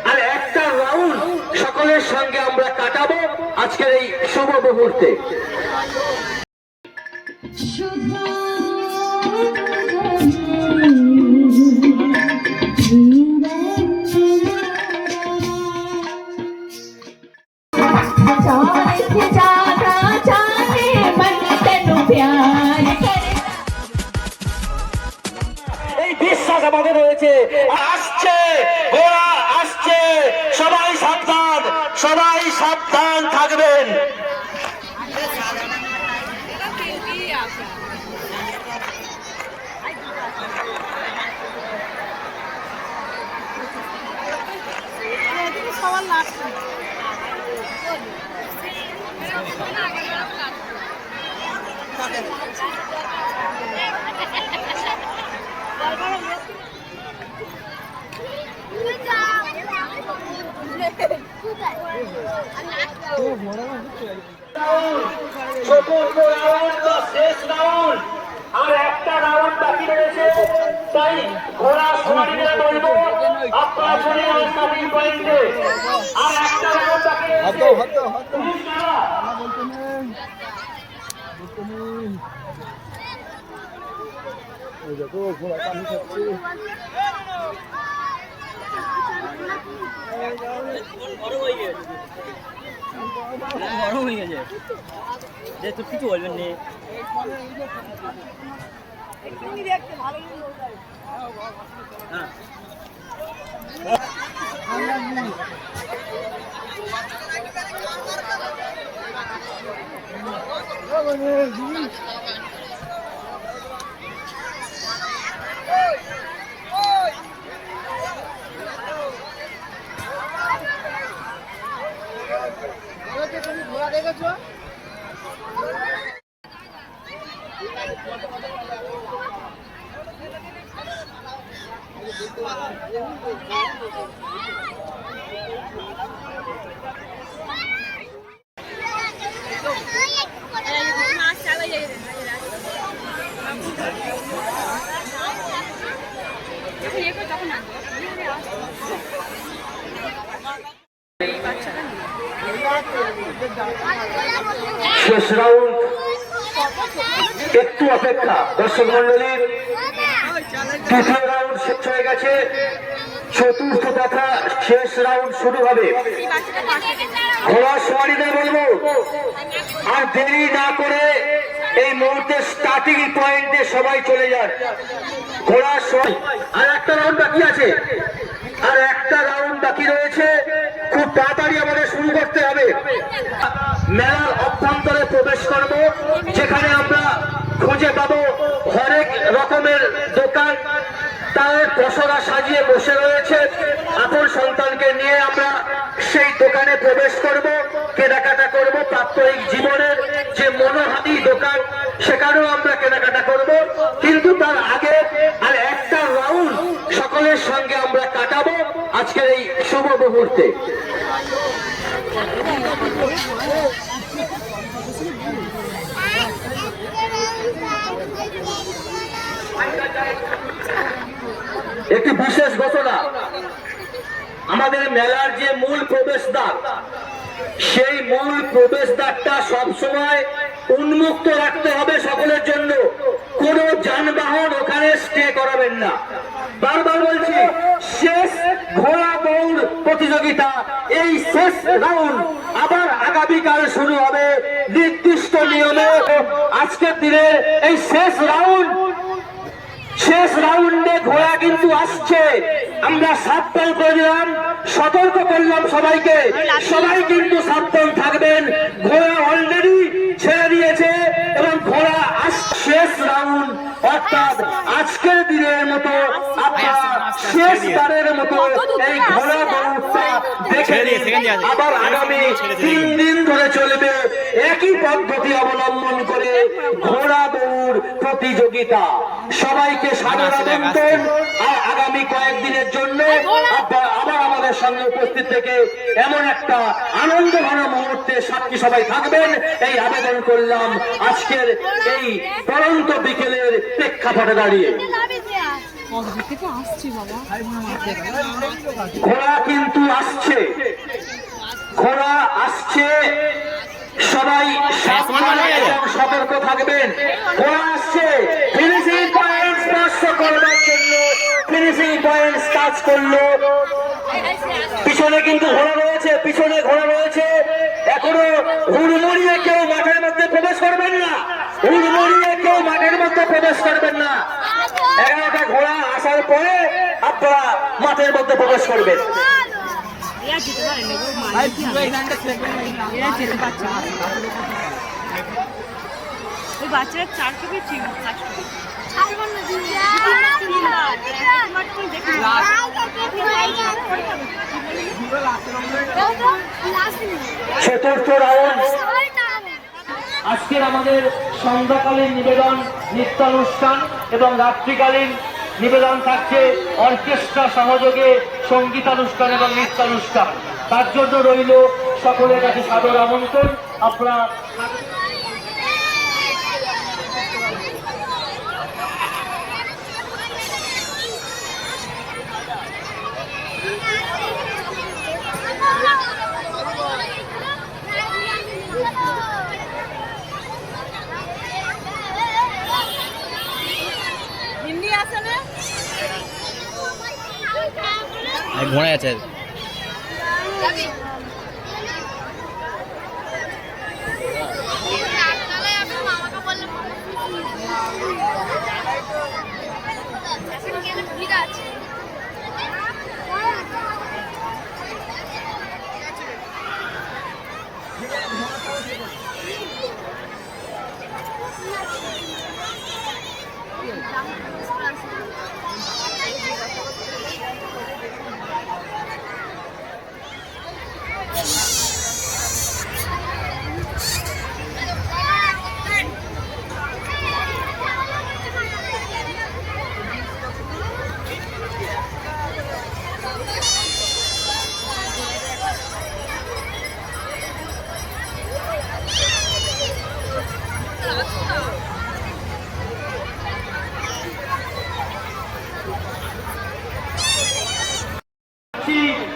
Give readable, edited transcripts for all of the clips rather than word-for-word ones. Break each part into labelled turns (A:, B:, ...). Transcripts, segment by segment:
A: আর একটা রাউন্ড সকলের সঙ্গে আমরা কাটাবো আজকের এই শুভ মুহূর্তে। এই বিশ্বাস আমাদের রয়েছে। আসছে ঘোড়া আসছে, সবাই সাবধান, সবাই সাবধান থাকবেন। চতুর্থ রাউন্ড বা শেষ রাউন্ড, আর একটা রাউন্ড বাকি রয়েছে। তাই ঘোড়া সওয়ারিরা বলবো আপনারা চলে যান স্টার্টিং পয়েন্টে। আর একটা রাউন্ড বাকি রয়েছে।
B: দেখো ঘোড়া পানি খাচ্ছে।
C: গরম হয়ে গেছে, যে তুই কিছু বলবেন নে।
B: ঘোড়া দেখেছো?
A: শেষ রাউন্ড, একটু অপেক্ষা দর্শক মন্ডলীর। তৃতীয় রাউন্ড শেষ হয়ে গেছে, চতুর্থ তথা শেষ রাউন্ড শুরু হবে। ঘোড়া সওয়ারিদের বলবো আর দেরি না করে এই মুহূর্তে স্টার্টিং পয়েন্টে সবাই চলে যান। ঘোড়া সওয়ারি আর একটা রাউন্ড বাকি আছে, আর একটা রাউন্ড বাকি রয়েছে। খুব তাড়াতাড়ি আমাদের শুরু করতে হবে। মেলার অভ্যন্তরে প্রবেশ করব, যেখানে আমরা খুঁজে পাবো হরেক রকমের দোকান, তার পসরা সাজিয়ে বসে রয়েছে। আপন সন্তানকে নিয়ে আমরা সেই দোকানে প্রবেশ করব, কেনাকাটা করব। প্রাত্যহিক জীবনের যে মনোহারি দোকান, সেখানেও আমরা কেনাকাটা করব। কিন্তু তার আগে আর একটা রাউন্ড সকলের সঙ্গে আমরা কাটাবো আজকের এই শুভ মুহূর্তে। একটি বিশেষ ঘটনা, আমাদের মেলার যে মূল প্রবেশদ্বার, সেই মূল প্রবেশদ্বারটা সবসময় উন্মুক্ত রাখতে হবে সকলের জন্য। কোন যানবাহন ওখানে স্টে করাবেন না। বারবার বলছি, শেষ ঘোড়া দৌড় প্রতিযোগিতা, এই শেষ রাউন্ড আবার আগামীকাল শুরু হবে নির্দিষ্ট নিয়মে। আজকের দিনের এই শেষ রাউন্ডে ঘোড়া কিন্তু আসছে। আমরা সাবধান করে দিলাম, সতর্ক করলাম সবাইকে, সবাই কিন্তু সাবধান থাকবেন। ঘোড়া অলরেডি ছেড়ে দিয়েছে এবং ঘোড়া শেষ রাউন্ড, অর্থাৎ আজকের দিনের মতো আপনারা শেষবারের মতো এই ঘোড়া দৌড়টা দেখে আবার আগামী 3 দিন ধরে চলবে একই পদ্ধতি অবলম্বন করে ঘোড়া দৌড় প্রতিযোগিতা। সবাইকে সাদর আমন্ত্রণ। আর আগামী কয়েকদিনের জন্য আবার আমাদের সঙ্গে উপস্থিত থেকে এমন একটা আনন্দঘন মুহূর্তে সাক্ষী সবাই থাকবেন, এই আবেদন করলাম আজকের এই পরন্ত বিকেলের প্রেক্ষাপটে দাঁড়িয়ে। ঘোড়া কিন্তু আসছে, ঘোড়া আসছে, সবাই সাবধান এবং সতর্ক থাকবেন। ঘোড়া আসছে, ফিনিশিং পয়েন্ট স্পর্শ করবার জন্য ফিনিশিং পয়েন্ট টাচ করলো। পিছনে কিন্তু ঘোড়া রয়েছে, পিছনে ঘোড়া রয়েছে। এখনো হুড়মুড়িয়ে কেউ মাঠের মধ্যে প্রবেশ করবেন না, হুড়মুড়িয়ে কেউ মাঠের মধ্যে প্রবেশ করবেন না। 11টা ঘোড়া আসার পরে আপনারা মাঠের মধ্যে প্রবেশ করবেন।
D: বাচ্চারা 4 থেকে 3
A: চতুর্থ রাউন্ড। আজকের আমাদের সন্ধ্যাকালীন নিবেদন নৃত্যানুষ্ঠান এবং রাত্রিকালীন নিবেদন থাকছে অর্কেস্ট্রা সহযোগে সঙ্গীতানুষ্ঠান এবং নৃত্যানুষ্ঠান। তার জন্য রইল সকলের কাছে সাদর আমন্ত্রণ। আপনারা
D: হিন্দি আছে না?
C: ঘোড়া আছে।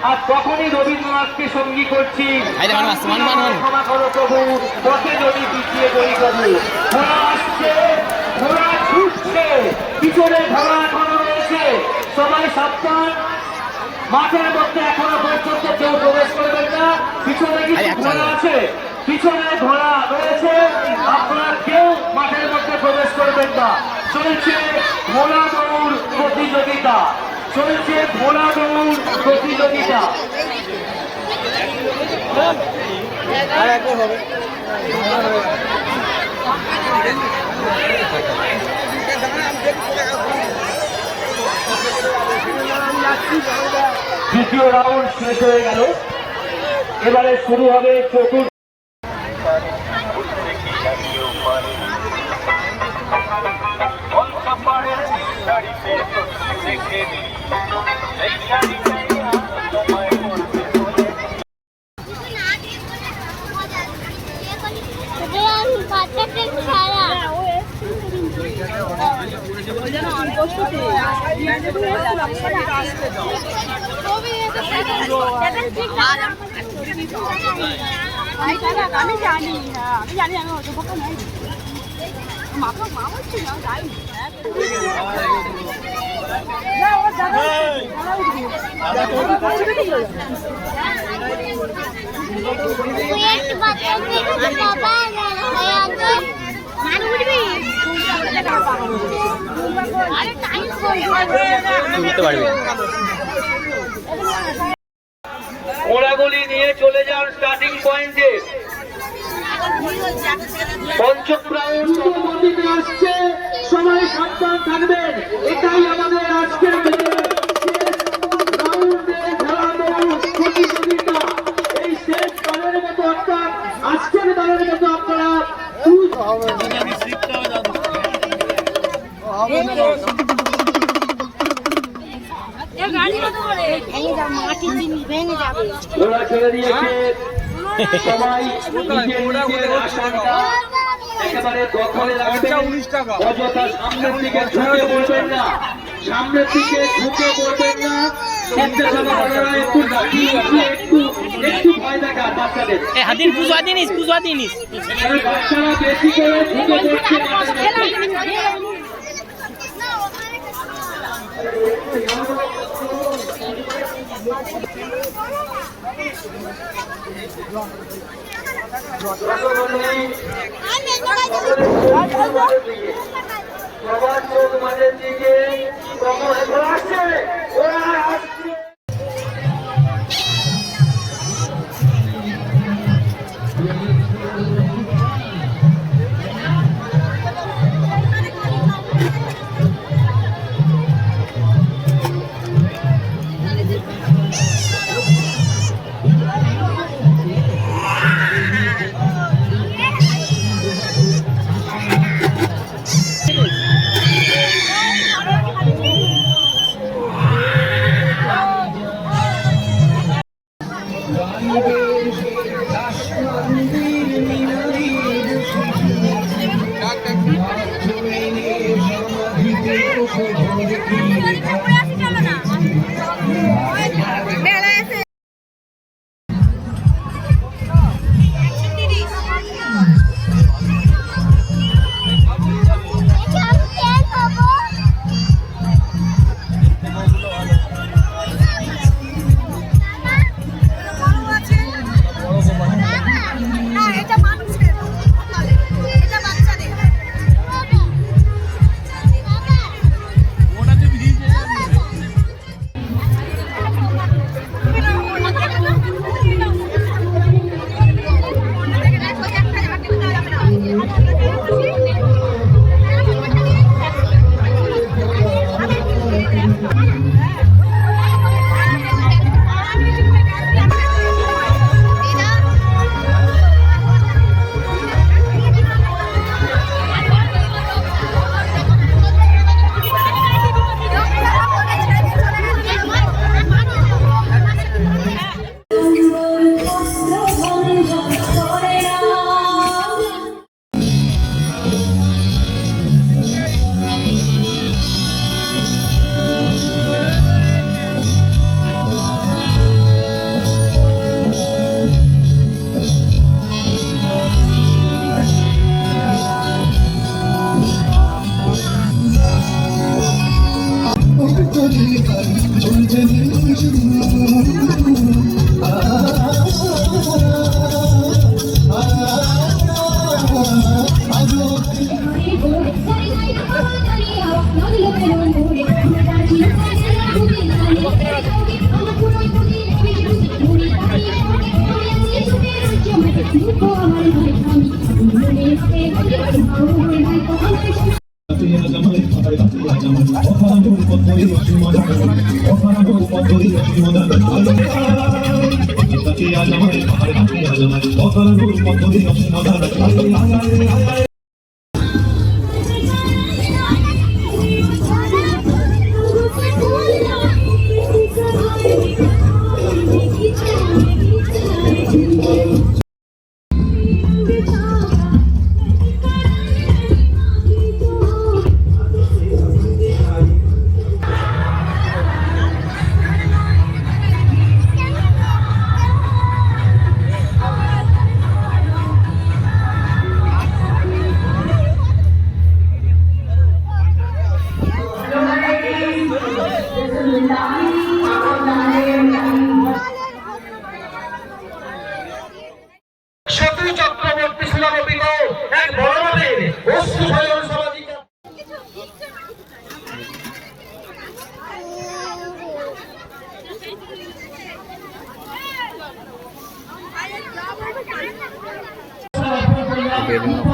A: আর তখনই রবীন্দ্রনাথকে সঙ্গী করছি। ক্ষমা করো প্রভু, পথে যদি পিছিয়ে পড়ি প্রভু। ঘোড়া আসছে, ঘোড়া ছুটছে, পিছনে ঘোড়া এখনো রয়েছে। সবাই সাবধান, মাঠের মধ্যে এখনো পর্যন্ত কেউ প্রবেশ করবেন না। পিছনে কিন্তু ঘোড়া আছে, পিছনে ঘোড়া রয়েছে, আপনারা কেউ মাঠের মধ্যে প্রবেশ করবেন না। চলছে ঘোড়া দৌড় প্রতিযোগিতা, চলছে ঘোড়া দৌড় প্রতিযোগিতা। দ্বিতীয় রাউন্ড শেষ হয়ে গেল, এবারে শুরু হবে চতুর্থ।
D: আমি জানি, আমি জানি, আমি অত পক্ষ নাই। মামা মামা ছিল যাইনি।
A: ঘোড়াগুলি নিয়ে চলে যান স্টার্টিং পয়েন্টে। পঞ্চম রাউন্ড গতিতে আসছে, সবাই সাবধান থাকবেন। এটাই আমাদের আজকের রাউন্ডে ঘোড়া দৌড় প্রতিযোগিতা। এই শেষ বারের মতো অর্থাৎ আজকের বারের মতো আপনারা ঘোড়া ছেড়ে দিয়েছে। সবাই নিজের আসনটা একেবারে দখলে রাখবেন, অযথা সামনের দিকে ঝুঁকে পড়বেন না। সামনের দিকে ঢুকে পড়বেন না। নির্দেশনা বড়রা একটু দাঁড়িয়ে একটু ভয় দেখা বাচ্চাদের।
C: হাদিন পুজো দিনিস
A: বাচ্চারা বেশি করে ঢুকে পড়ছে মাঠের মধ্যে। সবার চোখ মাঠের দিকে ওরা আসছে, ওরা আসছে।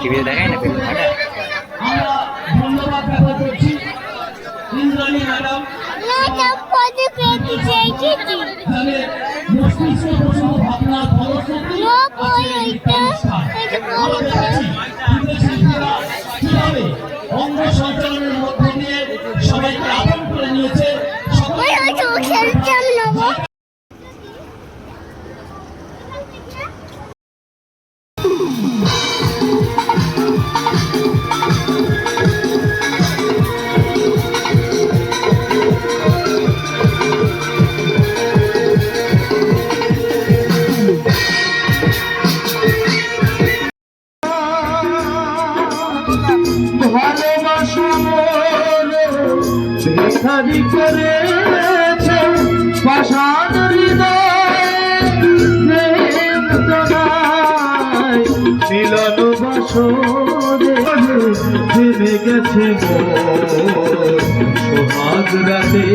C: টিভিতে দেখায় না বেলুন ফাটা।
B: ধন্যবাদ জ্ঞাপন করছি ইন্দ্রাণী ম্যাডাম মস্তিষ্ক প্রসূত ভাবনার ফলশ্রুতি কিভাবে অঙ্গ সঞ্চালনের মধ্যে দিয়ে সবাইকে আপন করে নিয়েছে। প্রাণ হৃদয় প্রেম জানায় মিলন বাসরে থেমে গেছে মোর সোহাগ রাতে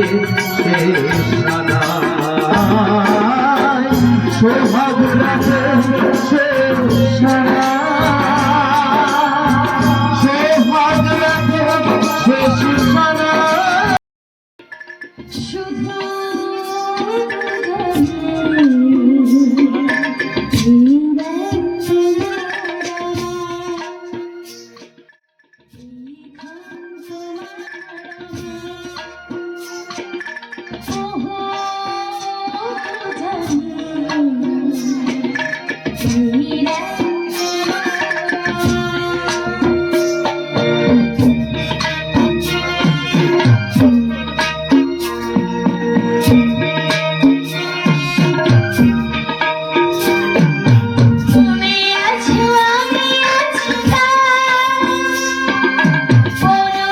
B: শেষ সানায় সোহাগ রাতে শেষ সানায় সোহাগ রাতে শেষ সানায়
E: শুধু তুমি আছো আমি আছি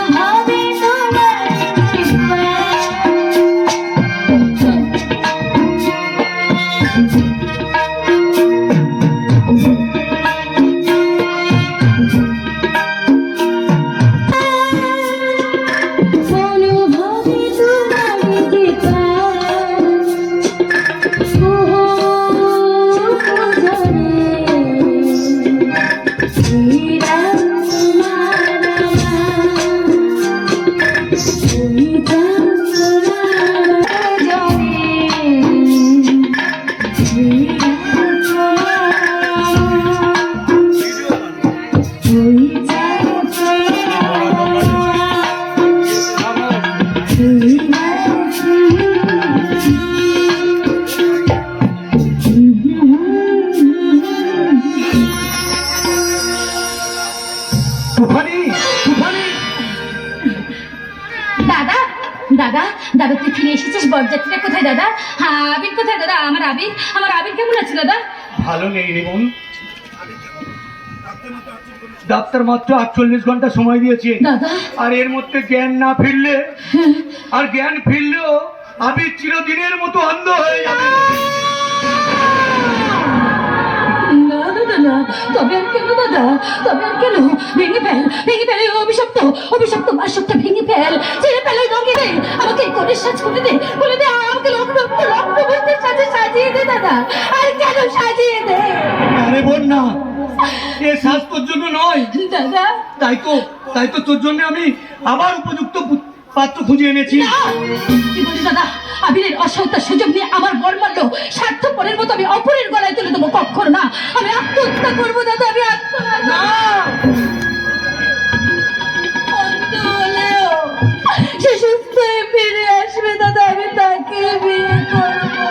E: অনুভবে তোমার অনুভবে
B: তুফানি তুফানি
E: দাদা দাদা দাদা তুই ফিরে এসেছিস বরযাত্রীরা কোথায় দাদা হ্যাঁ আবির কোথায় দাদা আমার আবির কেমন আছে দাদা
B: ভালো নেই রে বোন ডাক্তার মাত্র 48 ঘন্টা সময় দিয়েছে
E: দাদা
B: আর এর মধ্যে জ্ঞান না ফিরলে আর জ্ঞান ফিরলেও আমি চিরদিনের মতো অন্ধ হয়ে যাবে
E: না দাদা না তবে আর কেন দাদা তবে আর কেন ভেঙে ফেল এই অভিশপ্ত বাসকটা ভেঙে ফেল ছেড়ে ফেল ওই রঙে দে আমাকে করে সাজ করে দে আমাকে লক্ষ্য বলতে সাজে সাজিয়ে দে দাদা আর কেন সাজিয়ে দে
B: আরে বোন না এ শ্বাস তোর জন্য নয়
E: দাদা
B: তাই তো তোর জন্য আমি আবার উপযুক্ত পাত্র খুঁজে এনেছি
E: কি বলি দাদা আবিরের অসহায়তার সুযোগ নিয়ে আমার বর মারলো স্বার্থপরের মতো আমি অপরের গলায় তুলে দেবো কখনো না আমি আত্মহত্যা করবো দাদা আমি আত্মহত্যা অন্ধ হলেও সে সুস্থ হয়ে ফিরে আসবে দাদা আমি তাকে বিয়ে করবো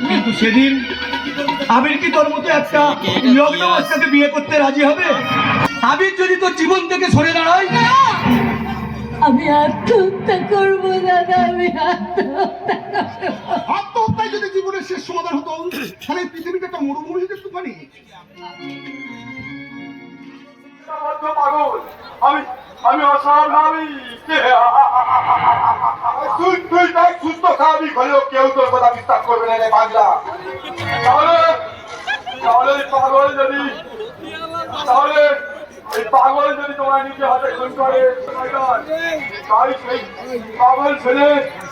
B: কিন্তু সেদিন আবির কি তোর মতো একটা লগ্ন বাচ্চাকে বিয়ে করতে রাজি হবে আবির যদি তোর জীবন থেকে সরে দাঁড়ায়
E: আমি আত্মহত্যা করবো দাদা আমি আত্মহত্যা করবো
F: আত্মহত্যায় যদি জীবনের শেষ সমাধান হতো তাহলে পৃথিবীতে একটা মরুভূমি হয়ে যেত পারি
A: পাগল আমি অস্বাভাবিক তুই তাই সুস্থ স্বাভাবিক হলেও কেউ তোর কথা বিশ্বাস করবে না রে পাগলা তাহলে এই পাগল যদি তোমার নিজে হাতে খুন করে তাই সেই পাগল ছেলে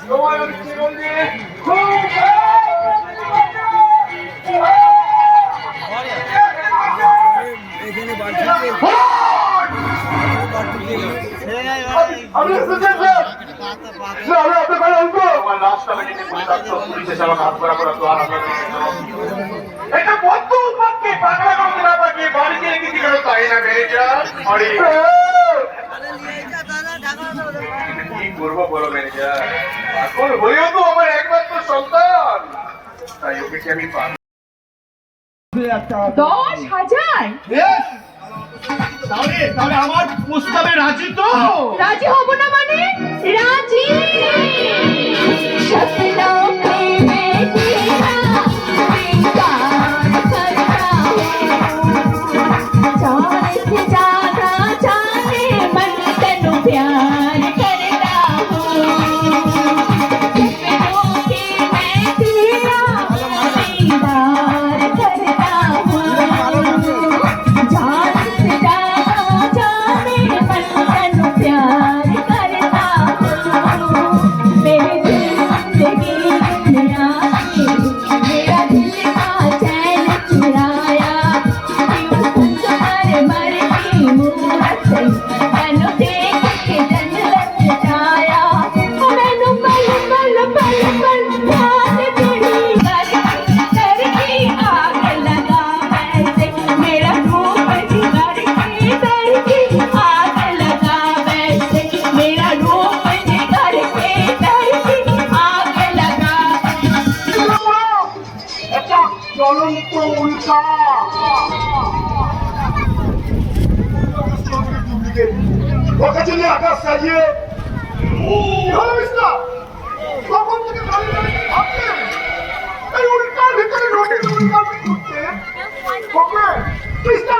A: তোমার জীবন দিয়ে আমি এটা বন্ধু পক্ষে পাগলা করতে না পারবে বাড়িতে রেখে দিল তাই না বেরিয়ে কি করবো বলো ম্যানেজার এখন হয়েও তো আমার একমাত্র সন্তান তাই ওকে কি আমি পাবো
E: 10,000
B: তাহলে আমার প্রস্তাবে রাজি তো
E: রাজি হব না মানে রাজি সপনों में मैं तेरा इंतजार करता हूँ जान से ज्यादा जाने मन तेनु प्यार करता हूँ सपनों
F: তো উল্টা। ওকে চলে আকাশ সাজিয়ে ভালো মিস্টার তখন থেকে দাঁড়িয়ে দাঁড়িয়ে ভাবছেন এই উল্টার ভিতরে রোটির উল্টা করতে ওকে মিস্টার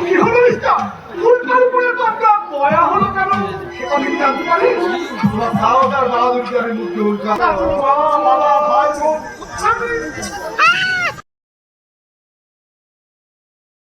F: কি হলো মিস্টার উল্টার উপরে তো আপনার দয়া হলো কেন সেটা আমি জানতে পারি তোমার সাহস আর বাহাদুরি আমি মুক্তি উল্টা ভাই বোন